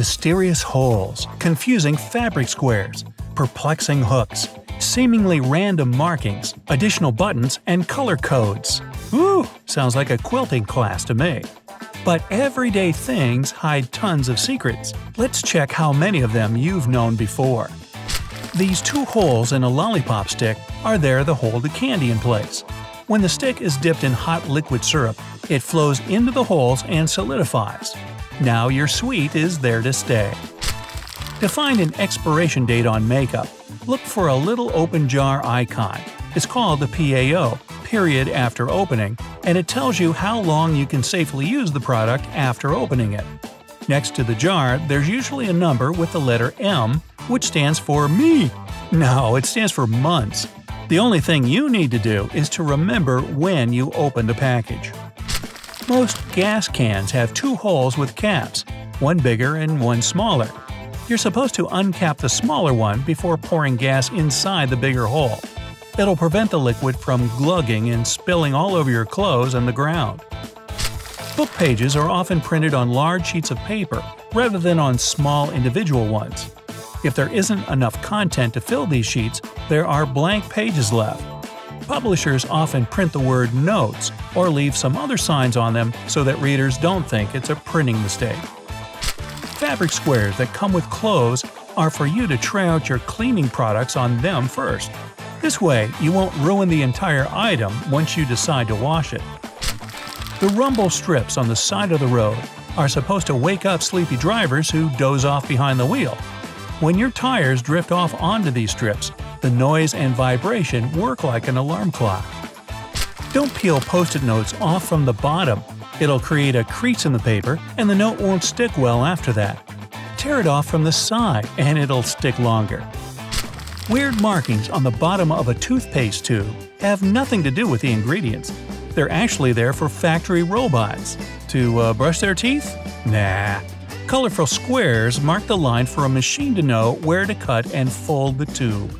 Mysterious holes, confusing fabric squares, perplexing hooks, seemingly random markings, additional buttons, and color codes. Woo! Sounds like a quilting class to me. But everyday things hide tons of secrets. Let's check how many of them you've known before. These two holes in a lollipop stick are there to hold the candy in place. When the stick is dipped in hot liquid syrup, it flows into the holes and solidifies. Now your sweet is there to stay. To find an expiration date on makeup, look for a little open jar icon. It's called the PAO, period after opening, and it tells you how long you can safely use the product after opening it. Next to the jar, there's usually a number with the letter M, which stands for me. No, it stands for months. The only thing you need to do is to remember when you opened the package. Most gas cans have two holes with caps, one bigger and one smaller. You're supposed to uncap the smaller one before pouring gas inside the bigger hole. It'll prevent the liquid from glugging and spilling all over your clothes and the ground. Book pages are often printed on large sheets of paper rather than on small individual ones. If there isn't enough content to fill these sheets, there are blank pages left. Publishers often print the word notes or leave some other signs on them so that readers don't think it's a printing mistake. Fabric squares that come with clothes are for you to try out your cleaning products on them first. This way, you won't ruin the entire item once you decide to wash it. The rumble strips on the side of the road are supposed to wake up sleepy drivers who doze off behind the wheel. When your tires drift off onto these strips, the noise and vibration work like an alarm clock. Don't peel Post-it notes off from the bottom. It'll create a crease in the paper and the note won't stick well after that. Tear it off from the side and it'll stick longer. Weird markings on the bottom of a toothpaste tube have nothing to do with the ingredients. They're actually there for factory robots. To brush their teeth? Nah. Colorful squares mark the line for a machine to know where to cut and fold the tube.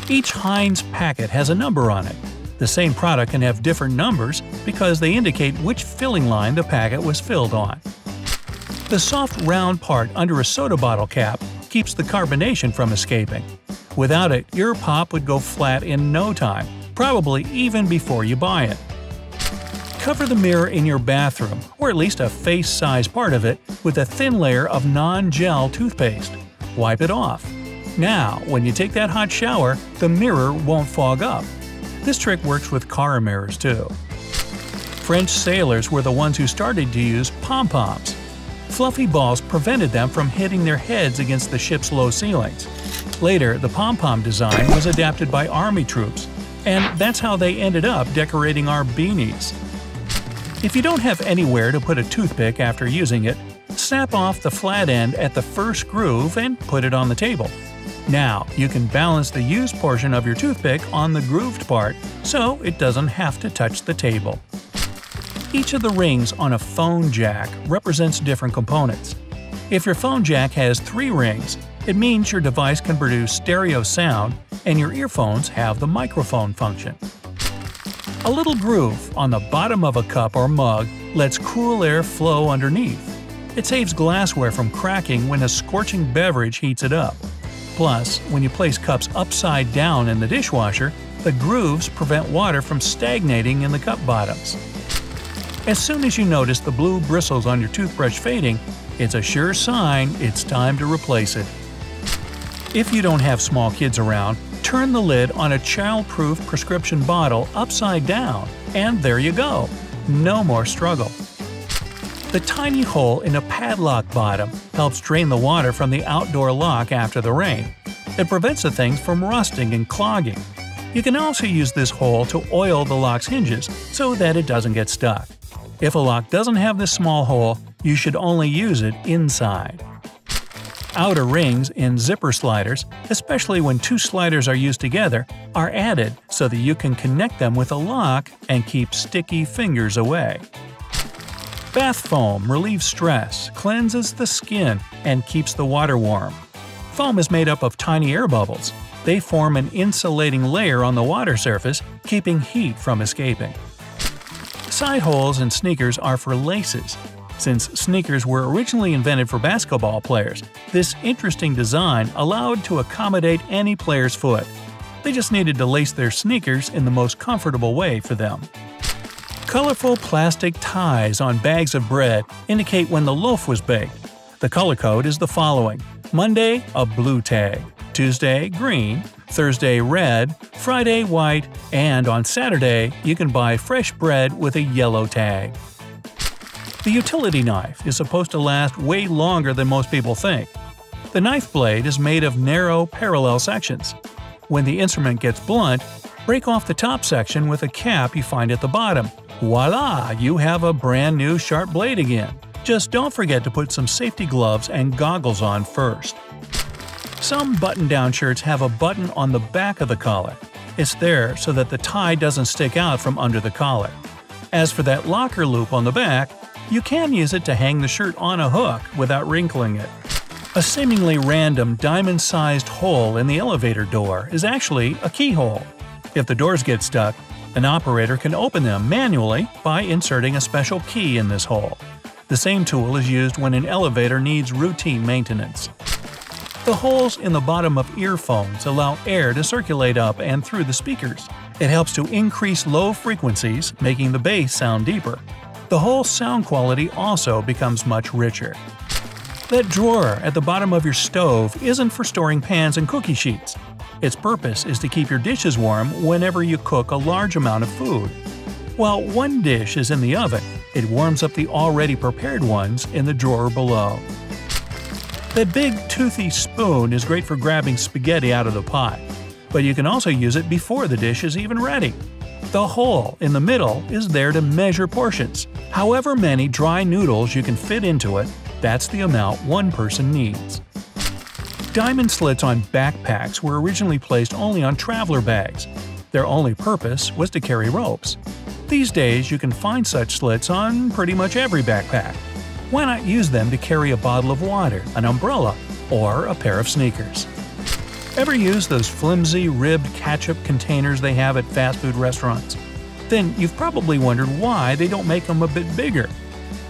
Each Heinz packet has a number on it. The same product can have different numbers because they indicate which filling line the packet was filled on. The soft round part under a soda bottle cap keeps the carbonation from escaping. Without it, your pop would go flat in no time, probably even before you buy it. Cover the mirror in your bathroom, or at least a face-size part of it, with a thin layer of non-gel toothpaste. Wipe it off. Now, when you take that hot shower, the mirror won't fog up. This trick works with car mirrors too. French sailors were the ones who started to use pom-poms. Fluffy balls prevented them from hitting their heads against the ship's low ceilings. Later, the pom-pom design was adapted by army troops, and that's how they ended up decorating our beanies. If you don't have anywhere to put a toothpick after using it, snap off the flat end at the first groove and put it on the table. Now, you can balance the used portion of your toothpick on the grooved part so it doesn't have to touch the table. Each of the rings on a phone jack represents different components. If your phone jack has 3 rings, it means your device can produce stereo sound and your earphones have the microphone function. A little groove on the bottom of a cup or mug lets cool air flow underneath. It saves glassware from cracking when a scorching beverage heats it up. Plus, when you place cups upside down in the dishwasher, the grooves prevent water from stagnating in the cup bottoms. As soon as you notice the blue bristles on your toothbrush fading, it's a sure sign it's time to replace it. If you don't have small kids around, turn the lid on a child-proof prescription bottle upside down, and there you go. No more struggle. The tiny hole in a padlock bottom helps drain the water from the outdoor lock after the rain. It prevents the thing from rusting and clogging. You can also use this hole to oil the lock's hinges so that it doesn't get stuck. If a lock doesn't have this small hole, you should only use it inside. Outer rings in zipper sliders, especially when 2 sliders are used together, are added so that you can connect them with a lock and keep sticky fingers away. Bath foam relieves stress, cleanses the skin, and keeps the water warm. Foam is made up of tiny air bubbles. They form an insulating layer on the water surface, keeping heat from escaping. Side holes in sneakers are for laces. Since sneakers were originally invented for basketball players, this interesting design allowed to accommodate any player's foot. They just needed to lace their sneakers in the most comfortable way for them. Colorful plastic ties on bags of bread indicate when the loaf was baked. The color code is the following: Monday, a blue tag; Tuesday, green; Thursday, red; Friday, white; and on Saturday, you can buy fresh bread with a yellow tag. The utility knife is supposed to last way longer than most people think. The knife blade is made of narrow, parallel sections. When the instrument gets blunt, break off the top section with a cap you find at the bottom. Voila! You have a brand new sharp blade again. Just don't forget to put some safety gloves and goggles on first. Some button-down shirts have a button on the back of the collar. It's there so that the tie doesn't stick out from under the collar. As for that locker loop on the back, you can use it to hang the shirt on a hook without wrinkling it. A seemingly random diamond-sized hole in the elevator door is actually a keyhole. If the doors get stuck, an operator can open them manually by inserting a special key in this hole. The same tool is used when an elevator needs routine maintenance. The holes in the bottom of earphones allow air to circulate up and through the speakers. It helps to increase low frequencies, making the bass sound deeper. The whole sound quality also becomes much richer. That drawer at the bottom of your stove isn't for storing pans and cookie sheets. Its purpose is to keep your dishes warm whenever you cook a large amount of food. While one dish is in the oven, it warms up the already prepared ones in the drawer below. That big toothy spoon is great for grabbing spaghetti out of the pot, but you can also use it before the dish is even ready. The hole in the middle is there to measure portions. However many dry noodles you can fit into it, that's the amount one person needs. Diamond slits on backpacks were originally placed only on traveler bags. Their only purpose was to carry ropes. These days you can find such slits on pretty much every backpack. Why not use them to carry a bottle of water, an umbrella, or a pair of sneakers? Ever use those flimsy, ribbed ketchup containers they have at fast food restaurants? Then you've probably wondered why they don't make them a bit bigger.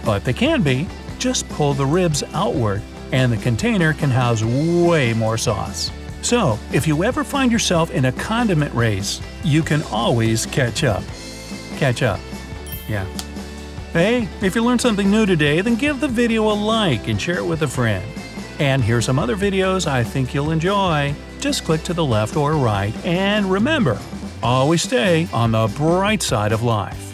But they can be. Just pull the ribs outward, and the container can house way more sauce. So, if you ever find yourself in a condiment race, you can always catch up. Catch up. Yeah. Hey, if you learned something new today, then give the video a like and share it with a friend. And here's some other videos I think you'll enjoy. Just click to the left or right, and remember, always stay on the bright side of life.